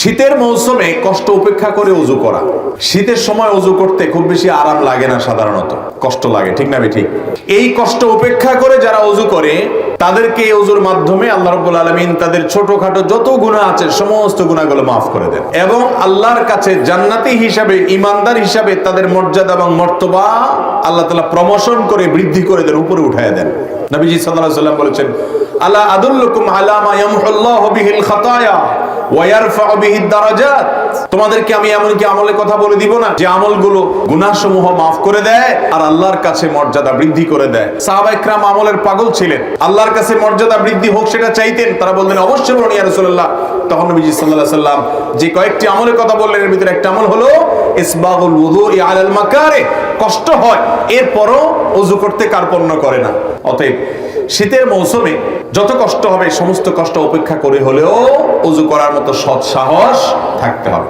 শীতের মৌসুমে কষ্ট উপেক্ষা করে ওযু করা। শীতের সময় ওযু করতে খুব বেশি আরাম লাগে না, সাধারণত কষ্ট লাগে, ঠিক না ঠিক? এই কষ্ট উপেক্ষা করে যারা ওযু করে তাদেরকে এই ওযুর মাধ্যমে আল্লাহ রাব্বুল আলামিন তাদের ছোটখাটো যত গুনাহ আছে সমস্ত গুনাহগুলো মাফ করে দেন এবং আল্লাহর কাছে জান্নাতি হিসাবে, ঈমানদার হিসাবে তাদের মর্যাদা এবং মর্তবা আল্লাহ তাআলা প্রমোশন করে বৃদ্ধি করে দেন, উপরে উঠায় দেন। নবীজি সাল্লাল্লাহু আলাইহি ওয়াসাল্লাম বলেছেন, আলা আদুল্লুকুম আলা মা ইয়ামহুল্লাহু বিহিল খাতায়া ওয়া ইয়ারফাউ বিহিদ দারাজাত। তোমাদেরকে আমি এমন কি আমলের কথা বলে দিব না যে আমলগুলো গুনাহসমূহ maaf করে দেয় আর আল্লাহর কাছে মর্যাদা বৃদ্ধি করে দেয়। সাহাবায়ে কেরাম আমলের পাগল ছিলেন, আল্লাহর কাছে মর্যাদা বৃদ্ধি হোক সেটা চাইতেন। তারা বললেন, অবশ্যই বলুন ইয়া রাসূলুল্লাহ। তখন নবীজি সাল্লাল্লাহু আলাইহি ওয়াসাল্লাম যে কয়েকটি আমলের কথা বললেন এর ভিতরে একটা আমল হলো ইসবাগুল ওযুই আলাল মাকারে। কষ্ট হয় এরপরও ওযু করতে কার্পণ্য করে না। অতএব শীতের মৌসুমে যত কষ্ট হবে সমস্ত কষ্ট উপেক্ষা করে হলেও ওযু করার মতো সৎ সাহস থাকতে হবে।